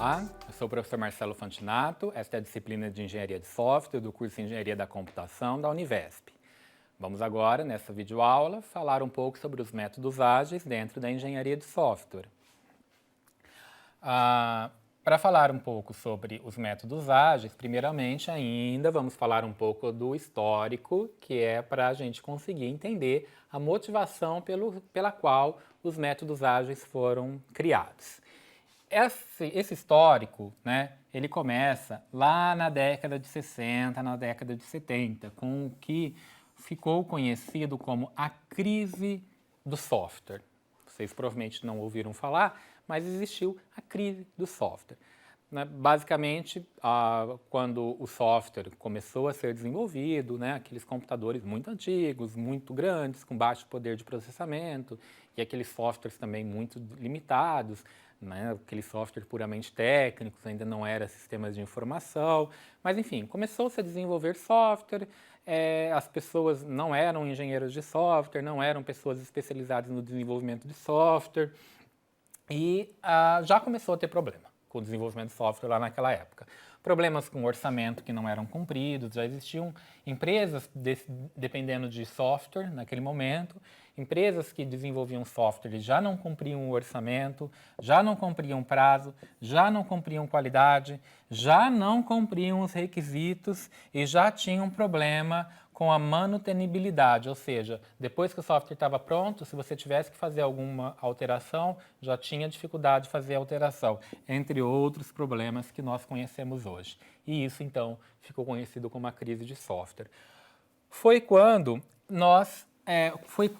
Olá, eu sou o professor Marcelo Fantinato, esta é a disciplina de Engenharia de Software do curso de Engenharia da Computação da Univesp. Vamos agora, nessa videoaula, falar um pouco sobre os métodos ágeis dentro da Engenharia de Software. Para falar um pouco sobre os métodos ágeis, primeiramente ainda vamos falar um pouco do histórico, que é para a gente conseguir entender a motivação pela qual os métodos ágeis foram criados. Esse histórico, né, ele começa lá na década de 60, na década de 70, com o que ficou conhecido como a crise do software. Vocês provavelmente não ouviram falar, mas existiu a crise do software. Basicamente, quando o software começou a ser desenvolvido, né, aqueles computadores muito antigos, muito grandes, com baixo poder de processamento, e aqueles softwares também muito limitados, né, aqueles softwares puramente técnicos, ainda não eram sistemas de informação, mas enfim, começou-se a desenvolver software, as pessoas não eram engenheiros de software, não eram pessoas especializadas no desenvolvimento de software, e já começou a ter problema com o desenvolvimento de software lá naquela época. Problemas com orçamento que não eram cumpridos, já existiam empresas dependendo de software naquele momento, empresas que desenvolviam software e já não cumpriam o orçamento, já não cumpriam prazo, já não cumpriam qualidade, já não cumpriam os requisitos e já tinham problema com a manutenibilidade, ou seja, depois que o software estava pronto, se você tivesse que fazer alguma alteração, já tinha dificuldade de fazer a alteração, entre outros problemas que nós conhecemos hoje. E isso, então, ficou conhecido como a crise de software. Foi quando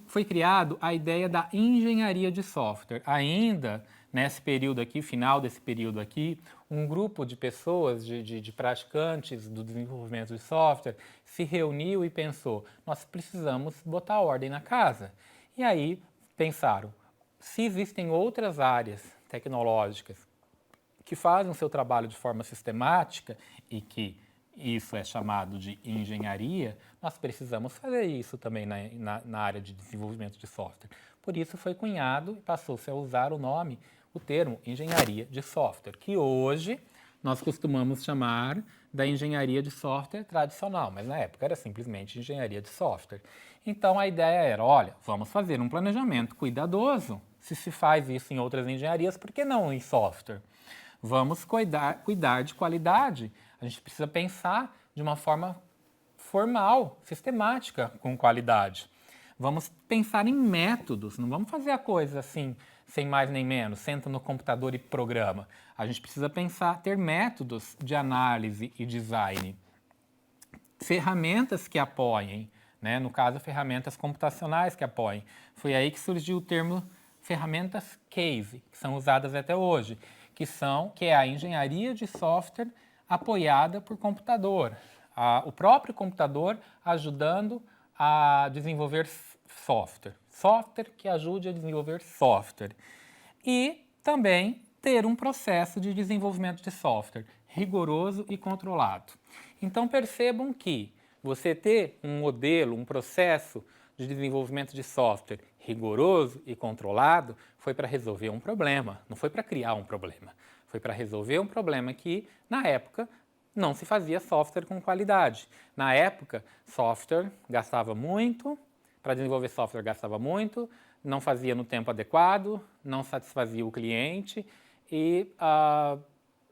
foi criado a ideia da engenharia de software. Ainda nesse período aqui, final desse período aqui, um grupo de pessoas, de praticantes do desenvolvimento de software, se reuniu e pensou, nós precisamos botar ordem na casa. E aí pensaram, se existem outras áreas tecnológicas que fazem o seu trabalho de forma sistemática e que isso é chamado de engenharia, nós precisamos fazer isso também na área de desenvolvimento de software. Por isso foi cunhado e passou-se a usar o termo engenharia de software, que hoje nós costumamos chamar da engenharia de software tradicional, mas na época era simplesmente engenharia de software. Então a ideia era, olha, vamos fazer um planejamento cuidadoso. Se faz isso em outras engenharias, por que não em software? Vamos cuidar de qualidade. A gente precisa pensar de uma forma formal, sistemática, com qualidade. Vamos pensar em métodos, não vamos fazer a coisa assim, sem mais nem menos, senta no computador e programa. A gente precisa pensar, ter métodos de análise e design. Ferramentas que apoiem, né? No caso, ferramentas computacionais que apoiem. Foi aí que surgiu o termo ferramentas case, que são usadas até hoje, que é a engenharia de software apoiada por computador. O próprio computador ajudando a desenvolver software. Software que ajude a desenvolver software. E também ter um processo de desenvolvimento de software rigoroso e controlado. Então percebam que você ter um modelo, um processo de desenvolvimento de software rigoroso e controlado foi para resolver um problema, não foi para criar um problema. Foi para resolver um problema que, na época, não se fazia software com qualidade. Na época, software gastava muito, para desenvolver software gastava muito, não fazia no tempo adequado, não satisfazia o cliente e,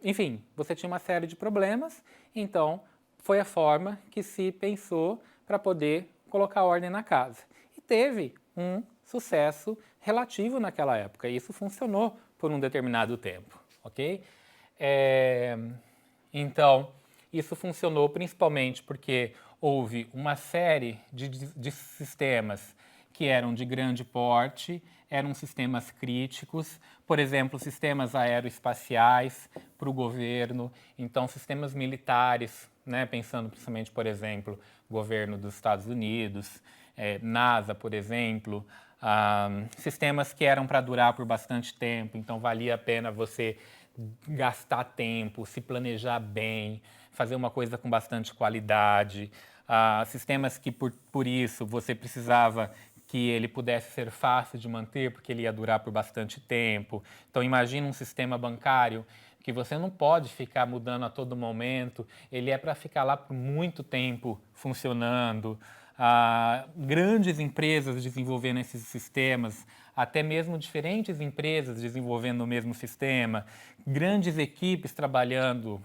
enfim, você tinha uma série de problemas, então foi a forma que se pensou para poder colocar ordem na casa. E teve um sucesso relativo naquela época, e isso funcionou por um determinado tempo, ok? Então, isso funcionou principalmente porque houve uma série de sistemas que eram de grande porte, eram sistemas críticos, por exemplo, sistemas aeroespaciais para o governo, então sistemas militares, né, pensando principalmente, por exemplo, governo dos Estados Unidos, NASA, por exemplo, sistemas que eram para durar por bastante tempo, então valia a pena você gastar tempo, se planejar bem, fazer uma coisa com bastante qualidade, sistemas que por isso você precisava que ele pudesse ser fácil de manter, porque ele ia durar por bastante tempo. Então imagina um sistema bancário que você não pode ficar mudando a todo momento, ele é para ficar lá por muito tempo funcionando. Grandes empresas desenvolvendo esses sistemas, até mesmo diferentes empresas desenvolvendo o mesmo sistema, grandes equipes trabalhando,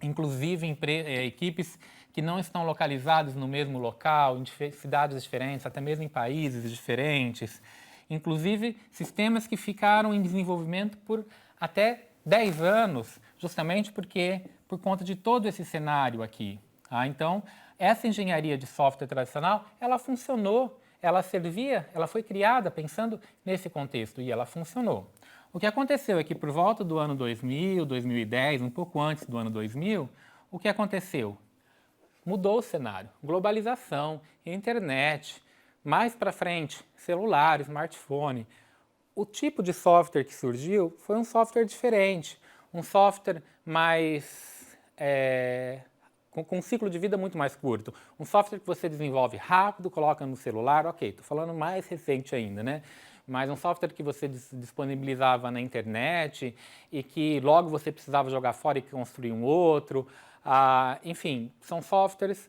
inclusive equipes que não estão localizadas no mesmo local, em cidades diferentes, até mesmo em países diferentes. Inclusive, sistemas que ficaram em desenvolvimento por até 10 anos, justamente por conta de todo esse cenário aqui. Então, essa engenharia de software tradicional, ela funcionou, ela servia, ela foi criada pensando nesse contexto e ela funcionou. O que aconteceu é que por volta do ano 2000, 2010, um pouco antes do ano 2000, o que aconteceu? Mudou o cenário. Globalização, internet, mais para frente, celular, smartphone. O tipo de software que surgiu foi um software diferente, um software mais com um ciclo de vida muito mais curto. Um software que você desenvolve rápido, coloca no celular, ok, estou falando mais recente ainda, né? Mas um software que você disponibilizava na internet e que logo você precisava jogar fora e construir um outro. Enfim, são softwares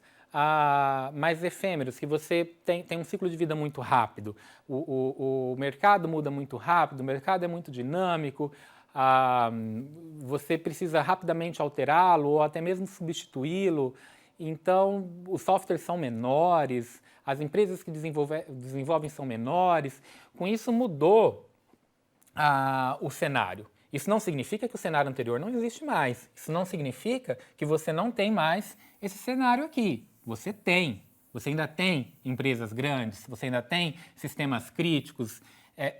mais efêmeros, que você tem um ciclo de vida muito rápido. O mercado muda muito rápido, o mercado é muito dinâmico, você precisa rapidamente alterá-lo ou até mesmo substituí-lo. Então, os softwares são menores, as empresas que desenvolvem são menores. Com isso, mudou o cenário. Isso não significa que o cenário anterior não existe mais. Isso não significa que você não tem mais esse cenário aqui. Você tem. Você ainda tem empresas grandes, você ainda tem sistemas críticos.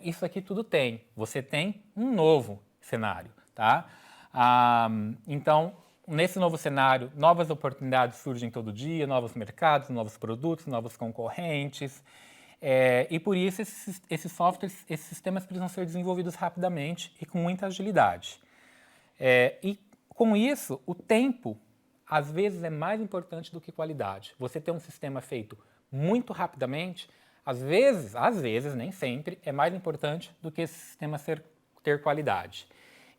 Isso aqui tudo tem. Você tem um novo cenário, tá? Então, nesse novo cenário, novas oportunidades surgem todo dia, novos mercados, novos produtos, novos concorrentes. E por isso esses softwares, esses sistemas precisam ser desenvolvidos rapidamente e com muita agilidade. E com isso, o tempo, às vezes, é mais importante do que qualidade. Você ter um sistema feito muito rapidamente, às vezes, nem sempre, é mais importante do que esse sistema ter qualidade.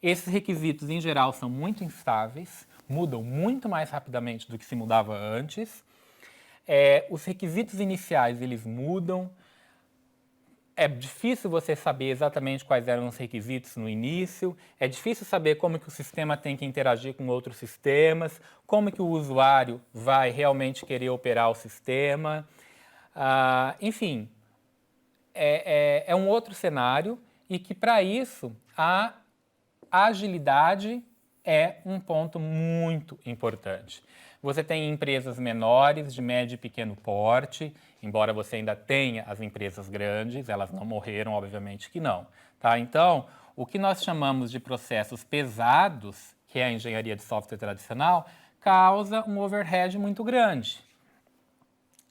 Esses requisitos, em geral, são muito instáveis, mudam muito mais rapidamente do que se mudava antes. Os requisitos iniciais, eles mudam. É difícil você saber exatamente quais eram os requisitos no início, é difícil saber como que o sistema tem que interagir com outros sistemas, como que o usuário vai realmente querer operar o sistema. Enfim, é um outro cenário e que, para isso, a agilidade é um ponto muito importante. Você tem empresas menores, de médio e pequeno porte, embora você ainda tenha as empresas grandes, elas não morreram, obviamente que não. Tá? Então, o que nós chamamos de processos pesados, que é a engenharia de software tradicional, causa um overhead muito grande.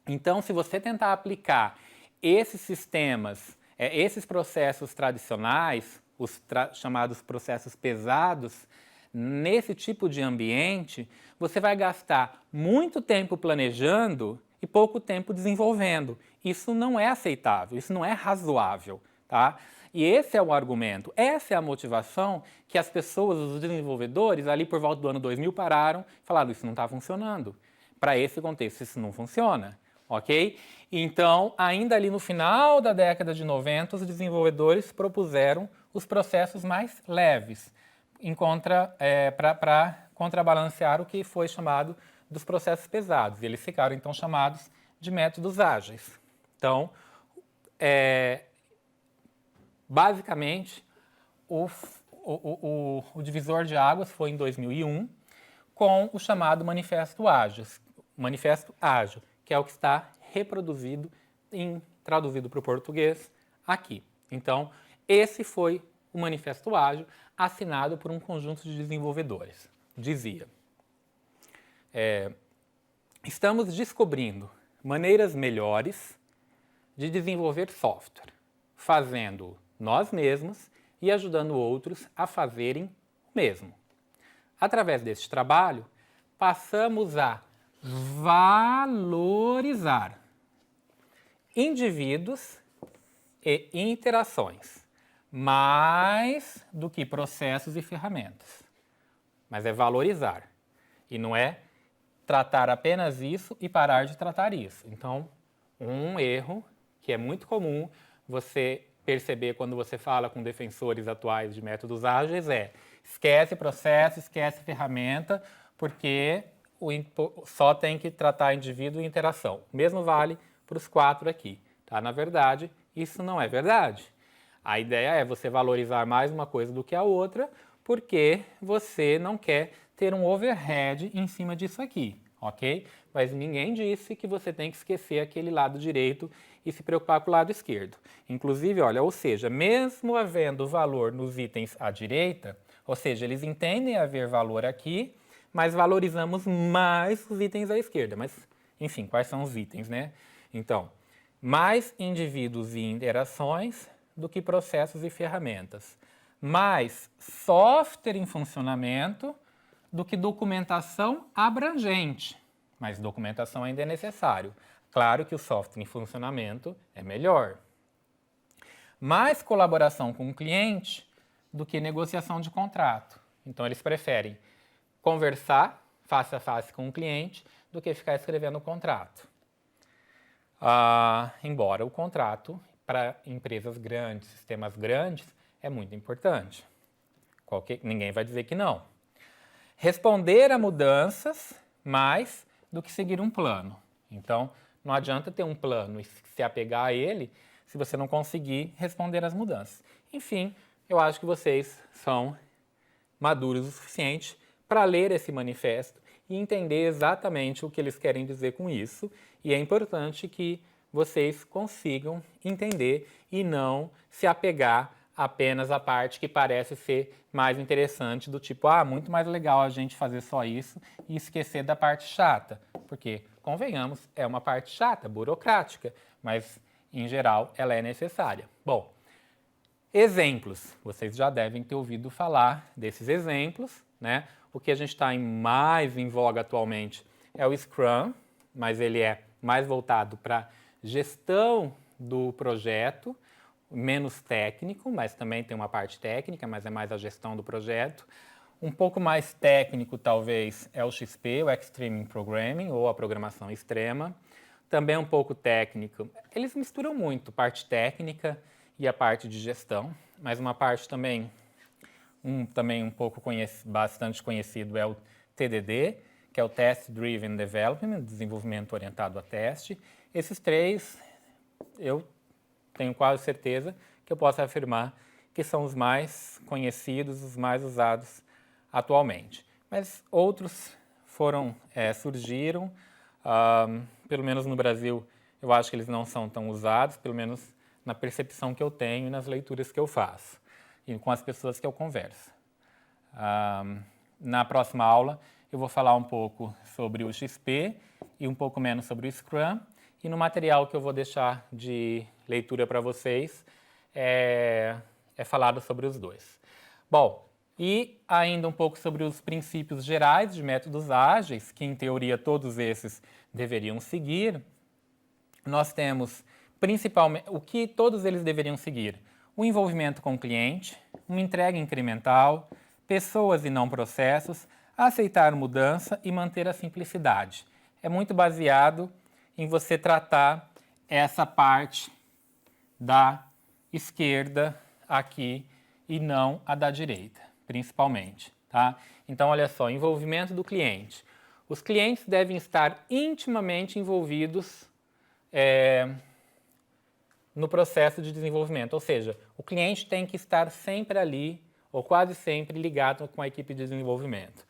Então, se você tentar aplicar esses sistemas, esses processos tradicionais, os chamados processos pesados, nesse tipo de ambiente, você vai gastar muito tempo planejando e pouco tempo desenvolvendo. Isso não é aceitável, isso não é razoável, tá? E esse é o argumento, essa é a motivação que as pessoas, os desenvolvedores, ali por volta do ano 2000 pararam e falaram, isso não está funcionando. Para esse contexto, isso não funciona, ok? Então, ainda ali no final da década de 90, os desenvolvedores propuseram os processos mais leves, para contrabalancear o que foi chamado dos processos pesados. E eles ficaram, então, chamados de métodos ágeis. Então, basicamente, o divisor de águas foi em 2001, com o chamado Manifesto Ágil, que é o que está reproduzido, traduzido para o português, aqui. Então, esse foi o Manifesto Ágil, assinado por um conjunto de desenvolvedores. Dizia, estamos descobrindo maneiras melhores de desenvolver software, fazendo nós mesmos e ajudando outros a fazerem o mesmo. Através deste trabalho, passamos a valorizar indivíduos e interações, mais do que processos e ferramentas. mas é valorizar. E não é tratar apenas isso e parar de tratar isso. Então, um erro que é muito comum você perceber quando você fala com defensores atuais de métodos ágeis é: esquece processo, esquece ferramenta, porque só tem que tratar indivíduo e interação. O mesmo vale para os 4 aqui. Tá? Na verdade, isso não é verdade. A ideia é você valorizar mais uma coisa do que a outra, porque você não quer ter um overhead em cima disso aqui, ok? Mas ninguém disse que você tem que esquecer aquele lado direito e se preocupar com o lado esquerdo. Inclusive, olha, ou seja, mesmo havendo valor nos itens à direita, ou seja, eles entendem haver valor aqui, mas valorizamos mais os itens à esquerda. Mas, enfim, quais são os itens, né? Então, mais indivíduos e interações do que processos e ferramentas. Mais software em funcionamento do que documentação abrangente. Mas documentação ainda é necessário. Claro que o software em funcionamento é melhor. Mais colaboração com o cliente do que negociação de contrato. Então, eles preferem conversar face a face com o cliente do que ficar escrevendo o contrato. Embora o contrato, para empresas grandes, sistemas grandes, é muito importante. Ninguém vai dizer que não. Responder a mudanças mais do que seguir um plano. Então, não adianta ter um plano e se apegar a ele se você não conseguir responder às mudanças. Enfim, eu acho que vocês são maduros o suficiente para ler esse manifesto e entender exatamente o que eles querem dizer com isso. E é importante que vocês consigam entender e não se apegar apenas à parte que parece ser mais interessante, do tipo, muito mais legal a gente fazer só isso e esquecer da parte chata. Porque, convenhamos, é uma parte chata, burocrática, mas, em geral, ela é necessária. Bom, exemplos. Vocês já devem ter ouvido falar desses exemplos, né? O que a gente está mais em voga atualmente é o Scrum, mas ele é mais voltado para gestão do projeto, menos técnico, mas também tem uma parte técnica, mas é mais a gestão do projeto. Um pouco mais técnico, talvez, é o XP, o Extreme Programming, ou a programação extrema. Também um pouco técnico. Eles misturam muito parte técnica e a parte de gestão, mas uma parte também um pouco bastante conhecido é o TDD, que é o Test Driven Development, desenvolvimento orientado a teste. Esses 3, eu tenho quase certeza que eu posso afirmar que são os mais conhecidos, os mais usados atualmente. Mas outros surgiram, pelo menos no Brasil, eu acho que eles não são tão usados, pelo menos na percepção que eu tenho e nas leituras que eu faço, e com as pessoas que eu converso. Na próxima aula, eu vou falar um pouco sobre o XP e um pouco menos sobre o Scrum, e no material que eu vou deixar de leitura para vocês é falado sobre os dois. Bom, e ainda um pouco sobre os princípios gerais de métodos ágeis, que em teoria todos esses deveriam seguir. Nós temos principalmente o que todos eles deveriam seguir: o envolvimento com o cliente, uma entrega incremental, pessoas e não processos, aceitar mudança e manter a simplicidade. É muito baseado em você tratar essa parte da esquerda aqui e não a da direita, principalmente, tá? Então, olha só, envolvimento do cliente. Os clientes devem estar intimamente envolvidos no processo de desenvolvimento, ou seja, o cliente tem que estar sempre ali, ou quase sempre ligado com a equipe de desenvolvimento.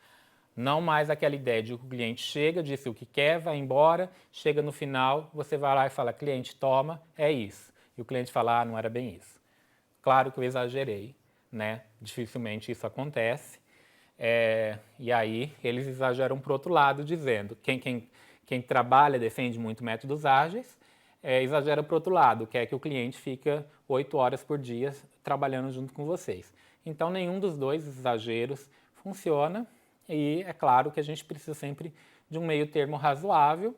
Não mais aquela ideia de que o cliente chega, disse o que quer, vai embora, chega no final, você vai lá e fala, cliente, toma, é isso. E o cliente fala, não era bem isso. Claro que eu exagerei, né? Dificilmente isso acontece. E aí eles exageram para o outro lado, dizendo, quem trabalha, defende muito métodos ágeis, exagera para o outro lado, quer que o cliente fica 8 horas por dia trabalhando junto com vocês. Então, nenhum dos dois exageros funciona. E é claro que a gente precisa sempre de um meio termo razoável.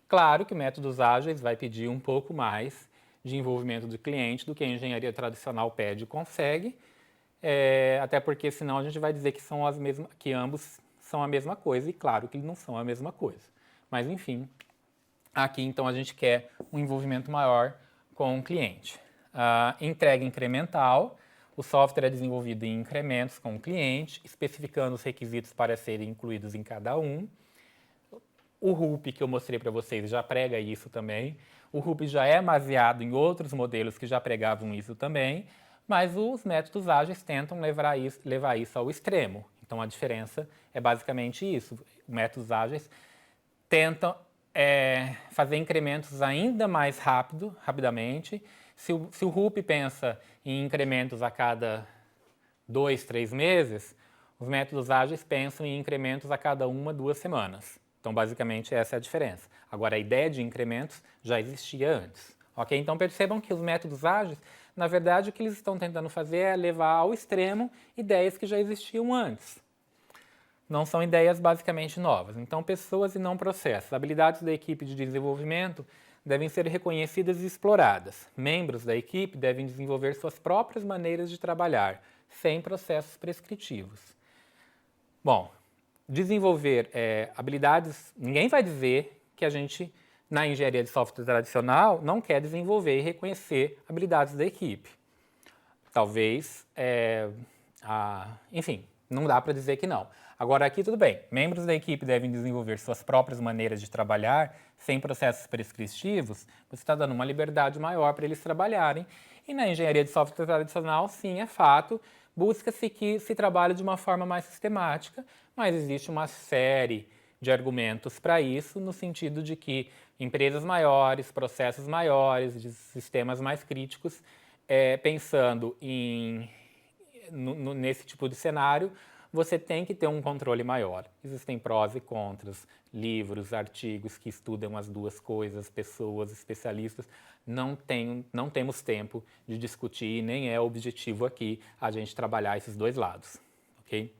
Claro que métodos ágeis vai pedir um pouco mais de envolvimento do cliente do que a engenharia tradicional pede e consegue, até porque senão a gente vai dizer que ambos são a mesma coisa, e claro que não são a mesma coisa. Mas enfim, aqui então a gente quer um envolvimento maior com o cliente. Entrega incremental. O software é desenvolvido em incrementos com o cliente, especificando os requisitos para serem incluídos em cada um. O RUP que eu mostrei para vocês já prega isso também. O RUP já é baseado em outros modelos que já pregavam isso também, mas os métodos ágeis tentam levar isso ao extremo. Então a diferença é basicamente isso. Métodos ágeis tentam fazer incrementos ainda mais rapidamente. Se o RUP pensa em incrementos a cada 2, 3 meses, os métodos ágeis pensam em incrementos a cada 1, 2 semanas. Então, basicamente, essa é a diferença. Agora, a ideia de incrementos já existia antes. Ok? Então, percebam que os métodos ágeis, na verdade, o que eles estão tentando fazer é levar ao extremo ideias que já existiam antes. Não são ideias basicamente novas. Então, pessoas e não processos. Habilidades da equipe de desenvolvimento devem ser reconhecidas e exploradas. Membros da equipe devem desenvolver suas próprias maneiras de trabalhar, sem processos prescritivos. Bom, desenvolver habilidades, ninguém vai dizer que a gente, na engenharia de software tradicional, não quer desenvolver e reconhecer habilidades da equipe. Talvez, enfim, não dá para dizer que não. Agora aqui tudo bem, membros da equipe devem desenvolver suas próprias maneiras de trabalhar, sem processos prescritivos, você está dando uma liberdade maior para eles trabalharem. E na engenharia de software tradicional, sim, é fato, busca-se que se trabalhe de uma forma mais sistemática, mas existe uma série de argumentos para isso, no sentido de que empresas maiores, processos maiores, de sistemas mais críticos, pensando nesse tipo de cenário, você tem que ter um controle maior. Existem prós e contras, livros, artigos que estudam as duas coisas, pessoas, especialistas. Não temos tempo de discutir, nem é objetivo aqui a gente trabalhar esses dois lados. Okay?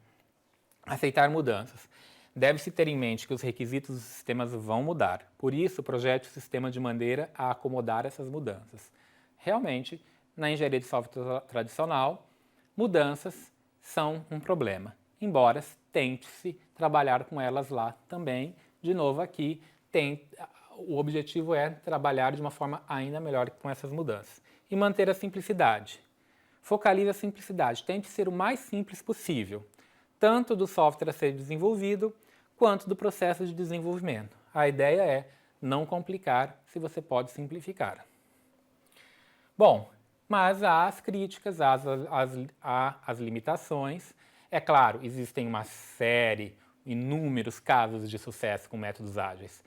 Aceitar mudanças. Deve-se ter em mente que os requisitos dos sistemas vão mudar. Por isso, projete o sistema de maneira a acomodar essas mudanças. Realmente, na engenharia de software tradicional, mudanças são um problema, embora tente-se trabalhar com elas lá também. De novo aqui, o objetivo é trabalhar de uma forma ainda melhor com essas mudanças. E manter a simplicidade. Focalize a simplicidade, tente ser o mais simples possível, tanto do software a ser desenvolvido, quanto do processo de desenvolvimento. A ideia é não complicar se você pode simplificar. Bom, mas há as críticas, há as limitações. É claro, existem uma série, inúmeros casos de sucesso com métodos ágeis.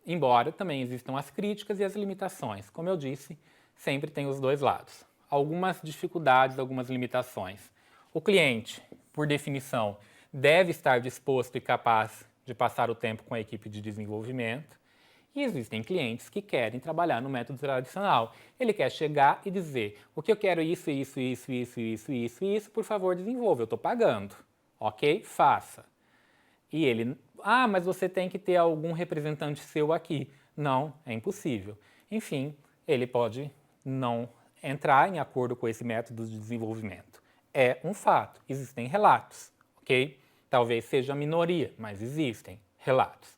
Embora também existam as críticas e as limitações. Como eu disse, sempre tem os dois lados. Algumas dificuldades, algumas limitações. O cliente, por definição, deve estar disposto e capaz de passar o tempo com a equipe de desenvolvimento. E existem clientes que querem trabalhar no método tradicional. Ele quer chegar e dizer, o que eu quero isso, isso, por favor, desenvolva, eu estou pagando. Ok? Faça. E ele, mas você tem que ter algum representante seu aqui. Não, é impossível. Enfim, ele pode não entrar em acordo com esse método de desenvolvimento. É um fato, existem relatos, ok? Talvez seja a minoria, mas existem relatos.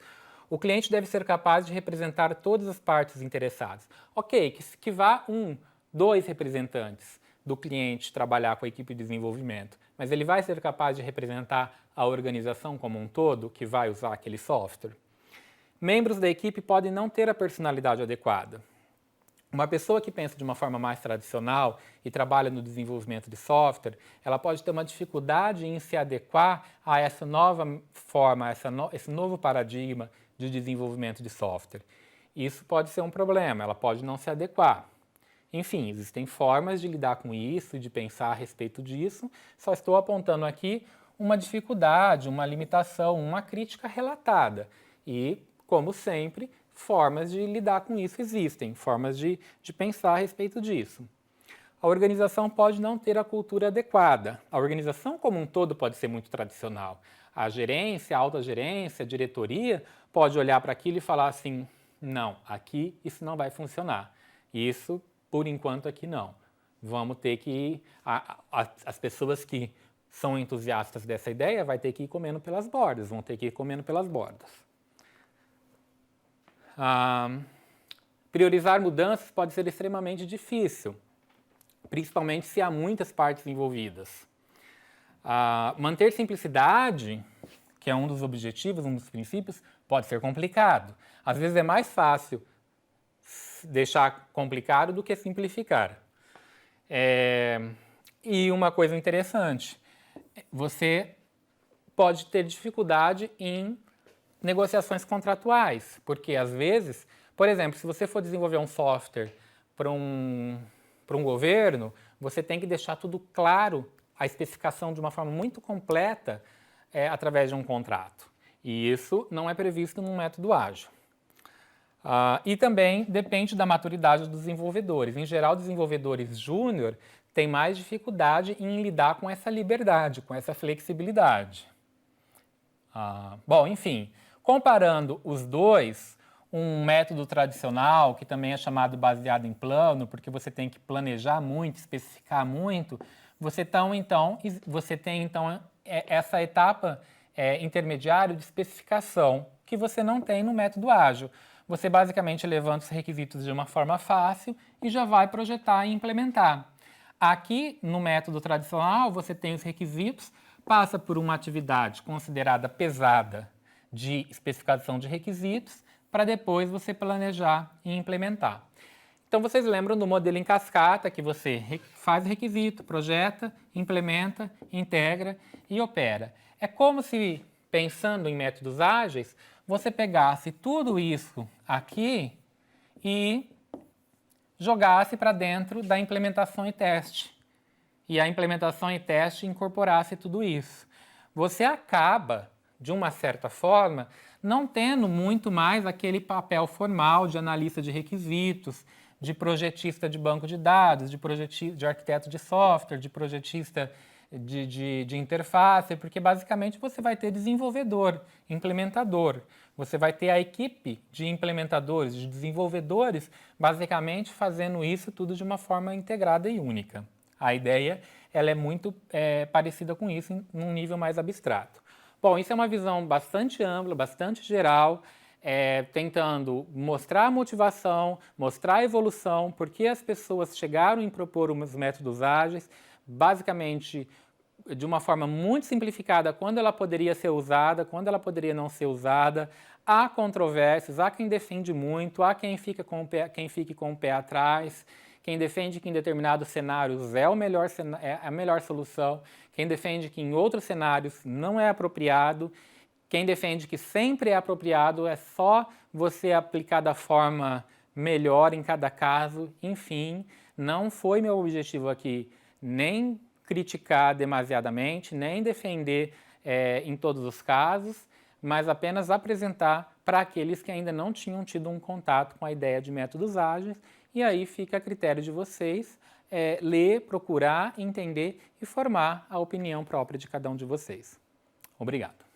O cliente deve ser capaz de representar todas as partes interessadas. Ok, que vá 1, 2 representantes do cliente trabalhar com a equipe de desenvolvimento, mas ele vai ser capaz de representar a organização como um todo que vai usar aquele software? Membros da equipe podem não ter a personalidade adequada. Uma pessoa que pensa de uma forma mais tradicional e trabalha no desenvolvimento de software, ela pode ter uma dificuldade em se adequar a essa nova forma, esse novo paradigma de desenvolvimento de software. Isso pode ser um problema, ela pode não se adequar. Enfim, existem formas de lidar com isso e de pensar a respeito disso. Só estou apontando aqui uma dificuldade, uma limitação, uma crítica relatada. E, como sempre, formas de lidar com isso existem, formas de pensar a respeito disso. A organização pode não ter a cultura adequada. A organização como um todo pode ser muito tradicional. A gerência, a alta gerência, a diretoria pode olhar para aquilo e falar assim, não, aqui isso não vai funcionar. Isso, por enquanto, aqui não. Vamos ter que... as pessoas que são entusiastas dessa ideia vai ter que ir comendo pelas bordas, vão ter que ir comendo pelas bordas. Priorizar mudanças pode ser extremamente difícil, principalmente se há muitas partes envolvidas. Manter simplicidade, que é um dos objetivos, um dos princípios, pode ser complicado. Às vezes é mais fácil deixar complicado do que simplificar. E uma coisa interessante, você pode ter dificuldade em negociações contratuais, porque às vezes, por exemplo, se você for desenvolver um software para um governo, você tem que deixar tudo claro, a especificação de uma forma muito completa através de um contrato. E isso não é previsto no método ágil. E também depende da maturidade dos desenvolvedores. Em geral, desenvolvedores júnior têm mais dificuldade em lidar com essa liberdade, com essa flexibilidade. Bom, enfim, comparando os dois, um método tradicional, que também é chamado baseado em plano, porque você tem que planejar muito, especificar muito, você tem então essa etapa intermediária de especificação, que você não tem no método ágil. Você basicamente levanta os requisitos de uma forma fácil e já vai projetar e implementar. Aqui, no método tradicional, você tem os requisitos, passa por uma atividade considerada pesada de especificação de requisitos, para depois você planejar e implementar. Então, vocês lembram do modelo em cascata, que você faz o requisito, projeta, implementa, integra e opera. É como se, pensando em métodos ágeis, você pegasse tudo isso aqui e jogasse para dentro da implementação e teste. E a implementação e teste incorporasse tudo isso. Você acaba, de uma certa forma, não tendo muito mais aquele papel formal de analista de requisitos, de projetista de banco de dados, de arquiteto de software, de projetista de interface, porque basicamente você vai ter desenvolvedor, implementador. Você vai ter a equipe de implementadores, de desenvolvedores, basicamente fazendo isso tudo de uma forma integrada e única. A ideia ela é muito parecida com isso, num nível mais abstrato. Bom, isso é uma visão bastante ampla, bastante geral, tentando mostrar a motivação, mostrar a evolução, por que as pessoas chegaram em propor os métodos ágeis, basicamente de uma forma muito simplificada, quando ela poderia ser usada, quando ela poderia não ser usada. Há controvérsias, há quem defende muito, há quem fique com o pé atrás, quem defende que em determinados cenários é a melhor solução, quem defende que em outros cenários não é apropriado, quem defende que sempre é apropriado, é só você aplicar da forma melhor em cada caso. Enfim, não foi meu objetivo aqui nem criticar demasiadamente, nem defender em todos os casos, mas apenas apresentar para aqueles que ainda não tinham tido um contato com a ideia de métodos ágeis, e aí fica a critério de vocês ler, procurar, entender e formar a opinião própria de cada um de vocês. Obrigado.